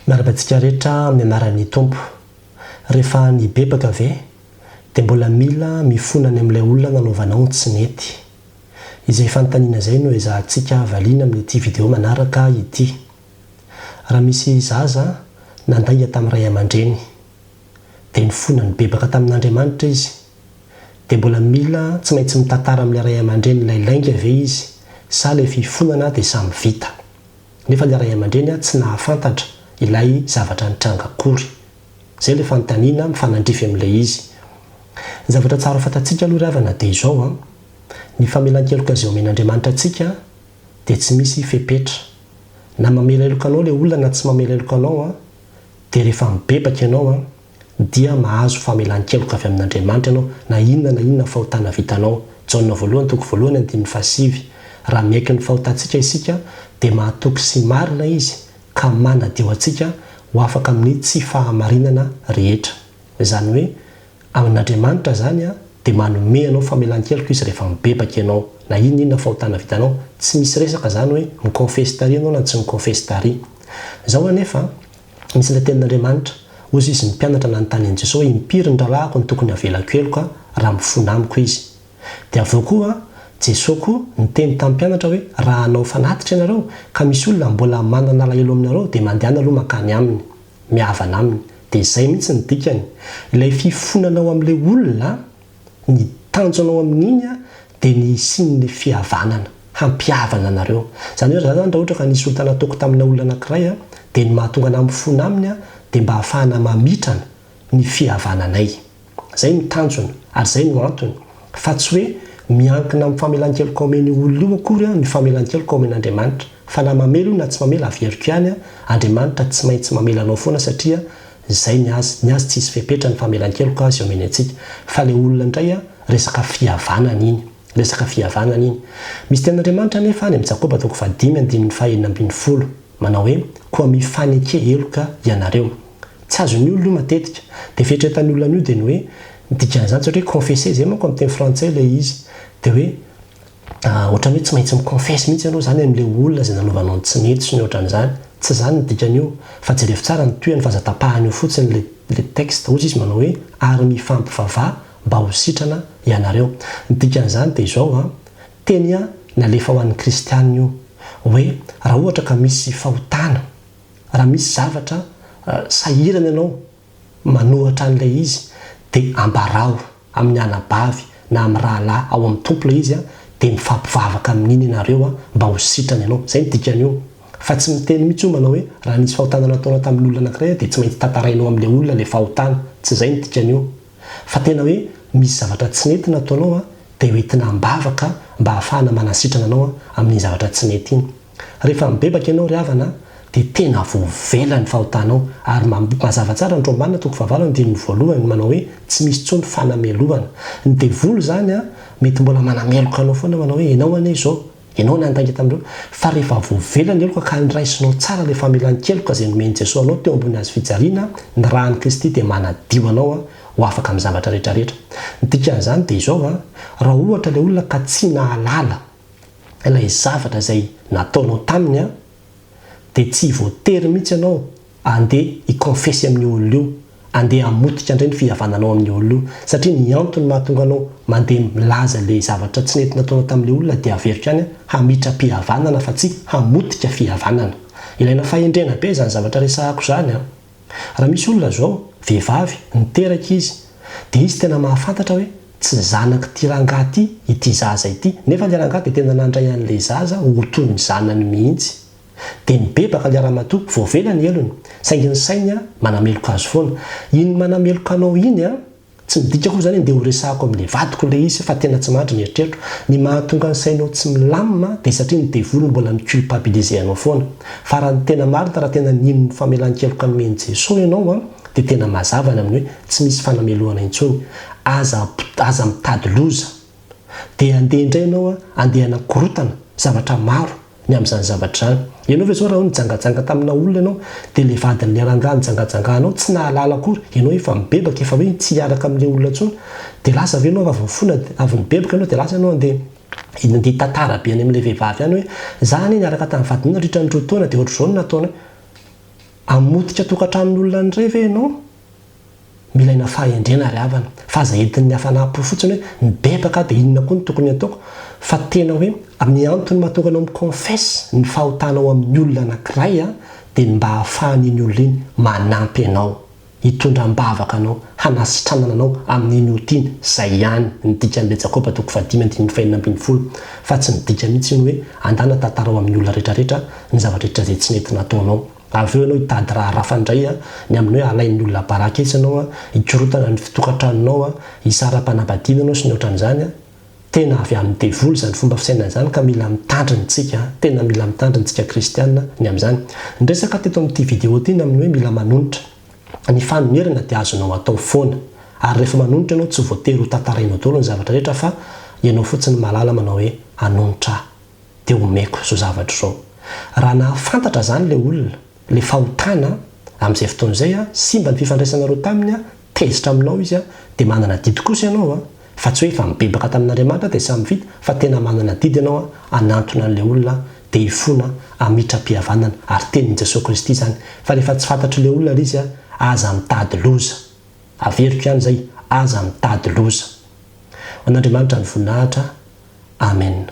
Miarabantsika rehetra amin'ny anaran'ny tompo. Rehefa nibebaka ve dia mbola mila mifonany amin'ilay olona nanaovanao tsy nety. Izay fanontaniana izay no ezahantsika valiana amin'ity vidéo manaraka ity. Raha misy zaza nandainga tamin'ny ray aman-dreny dia nifonany bebaka tamin'Andriamanitra izy, dia mbola mila tsy maintsy mitantara amin'ilay ray aman-dreny ilay lainga ve izy sa ilay fifonana dia samy vita. Nefa ilay ray aman-dreny tsy nahafantatra ilay zavatra nitranga akory. Izay ilay fanontaniana mifanandrify amin'ilay izy. Ny zavatra tsara fantatsika aloha ravana dia izao ny famelan-keloka izay omen'Andriamanitra antsika dia tsy misy fepetra. Na mamela heloka anao ilay olona na tsy mamela heloka anao dia rehefa mibebaka ianao dia mahazo famelan-keloka avy amin'Andriamanitra ianao na inona fahotana vitanao. Jaonina voalohany toko voalohany 5:7. Raha miaiky ny fahotantsika isika dia mahatoky sy marina izy ka manadio antsika ho afaka amin'ny tsy fahamarinana rehetra. Izany hoe amin'Andriamanitra zany dia manome anao famelan-keloka izy rehefa mibebaka ianao na inona fahotana vitanao. Tsy misy resaka zany hoe miconfesse tary ianao na tsy miconfesse tary. Izao anefa misy ilay tenin'Andriamanitra ozy izy mpianatra nanontany an'i Jesosy hoe impiry ny rahalahy ny tokony havelako heloka raha mifona amiko izy. Dia aveo koa Jesosy koa niteny tamin'ny mpianatra hoe raha anao fanatitra ianareo ka misy olona mbola manana alahelo aminareo dia mandehana aloha makany aminy, mihavana aminy. Dia izay mihitsy ny dikany. Ilay fifonanao amin'ilay olona, ny tanjonao amin'iny dia ny sin'ny fihavanana, hampihavana anareo. Izany hoe zany raha ohatra ka nisy olona nataoko tamina olona anankiray dia ny mahatonga ana mifona aminy dia mba hahafahana mamitrana ny fihavananay. Izay ny tanjona ary izay no antony. Fa tsy hoe miankina amin'ny famelan-keloka omen'ny olona io akory ny famelan-keloka omen'Andriamanitra. Fa na mamela io na tsy mamela averiko ihany Andriamanitra tsy maintsy mamela anao foana satria izay ny azy tsy hisy fepetra ny famelan-keloka azy omeny antsika. Fa ilay olona indray resaka fihavanana iny. Resaka fihavanana iny. Misy tenin'Andriamanitra nefa any amin'ny Jakoba 5:9-10 manao hoe koa mifaneke heloka ianareo. Tsy azon'ny olona io matetika. Dia fieritreretan'ny olona io dia ny hoe dikan'izany satria confesser izay manko amin'ny teny frantsay ilay izy. Dia hoe ohatran'ny hoe tsy maintsy miconfesse mihitsy ianao zany amin'ilay olona izay nanaovanao tsy nety sy ny ohatran'izany. Tsy zany ny dikan'io fa jerevy tsara ny tohan'ny fahazatapahany io fotsiny ilay texte. Ozy izy manao hoe ary mifampivavà mba ho sitrana ianareo. Ny dikan'izany dia izao teny nalefa ho an'ny kristianina io hoe raha ohatra ka misy fahotana, raha misy zavatra sahirana ianao manohatra an'ilay izy dia ambarao amin'ny anabavy na amin'ny rahalahy ao amin'ny tompo ilay izy dia mifampivavaka amin'iny ianareo mba ho sitrana ianao. Izay ny dikan'io. Fa tsy miteny mihitsy io manao hoe raha nisy fahotana nataona tamin'ny olona anankiray dia tsy maintsy tantarainao amin'ilay olona ilay fahotana. Tsy izay ny dikan'io. Fa tena hoe misy zavatra tsy nety nataonao dia hoentina mbavaka mba hahafahana manasitrana anao amin'ny zavatra tsy nety iny. Rehefa mibebaka ianao ry havana dia tena voavela ny fahotanao ary mazava tsara ny Romanina 9:1 manao hoe tsy misy intsony fanamelohana. Ny devolo zany mety mbola manameloka anao foana manao hoe ianao anie izao, ianao nandainga tamin'ireo. Fa rehefa voavela ny heloka ka niraisinao tsara ilay famelan-keloka izay nomeny Jesosy anao teo ambony hazo fijaliana, ny rahan'i Kristy dia manadio anao ho afaka amin'ny zavatra rehetrarehetra. Ny dikan'izany dia izao raha ohatra ilay olona ka tsy nahalala ilay zavatra izay nataonao taminy dia tsy voatery mihitsy ianao andeha hiconfesse amin'ny olona io, andeha hamotika indray ny fihavananao amin'ny olona io. Satria ny antony mahatonga anao mandeha milaza ilay zavatra tsy nety nataonao tamin'ilay olona dia averiko ihany hamitra-pihavanana fa tsy hamotika fihavanana. Ilaina fahendrena be izany zavatra resahako izany. Raha misy olona zao vehivavy niteraka izy dia izy tena mahafantatra hoe tsy zanaka ity rangahy ity zaza ity, nefa ilay rangahy dia tena nandray an'ilay zaza ho toy ny zanany mihitsy. Dia nibebaka ilay ramatoa voavela ny elony saingy ny sainy manameloka azy foana. Iny manameloka anao iny tsy midikako zany andeha ho resahako amin'ilay vadiko ilay izy fa tena tsy mandry ny eritreritro. Ny mahatonga ny sainao tsy milamina dia satria ny devolo mbola miculpabiliser anao foana. Fa raha ny tena marina raha tena nino ny famelan-keloka nomeny Jesosy ianao dia tena mazavana amin'ny hoe tsy misy fanamelohana intsony. Aza mitady loza dia andeha indray ianao andeha anakorotana zavatra maro ny amin'izany zavatra izany. Ianao ve zao raha nijangajanga tamina olona ianao dia ilay vadin'ilay rangahy nijangajangahanao tsy nahalala akory, ianao efa mibebaka efa hoe tsy hiaraka amin'ilay olona intsony dia lasa ve ianao avy mifona avy mibebaka ianao dia lasa ianao andeha tantara be any amin'ilay vehivavy ihany hoe zany niaraka tamin'ny vadinao nandritra ny roa taona dia ohatr'izao no nataony. amotika tokantramin'olona nydray ve ianao milaina fahendrena ry havana fa aza entin'ny hafanampo fotsiny hoe nibebaka dia inona koa ny tokony ataoko fa tena hoe amin'ny antony mahatonga anao miconfesse ny fahotanao amin'ny olona anankiray dia mba hahafahan'iny olona iny manampy ianao hitondram-bavaka anao hanasitranana anao amin'iny otiany izay ihany nidika an'ilay Jakoba 5:5 fa tsy nidika mihitsy iny hoe andana tantarao amin'ny olona rehetrarehetra ny zavatra izay tsy nety nataonao. Avy eo ianao hitady raha rafandray ny amin'ny hoe alain'ny olona baraka etsy ianao hikorotana ny fitokantranonao hisara-panambadiana ianao sy ny ohatran'izany tena avy amin'ny devoly izany fomba fisainana izany ka mila mitandrintsika tena mila mitandrintsika kristianina ny amin'izany. Ndresaka teto amin'ity vidéo ity amin'ny hoe mila manonitra ny fanonerana dia azonao atao foana ary rehefa manonitra ianao tsy voatery ho tantarainao daholo ny zavatra rehetra fa ianao fotsiny mahalala manao hoe anonitra dia omeko izao zavatra izao. Raha nahafantatra zany ilay olona le fahotana amin'izay fotoan'izay simba ny fifandraisana roa taminy tezitra aminao izy dia manana didy kosa ianao fa tsy hoe efa mibebaka tamin'Andriamanitra dia samy vita fa tena manana didy ianao anantona an'ilay olona dia hifona amitra-pihavanana ary tenin'i Jesosy Kristy izany fa rehefa tsy fantatry ilay olona izy aza mitady loza averiko ihany izay aza mitady loza. Ho an'Andriamanitra ny voninahitra. Amen.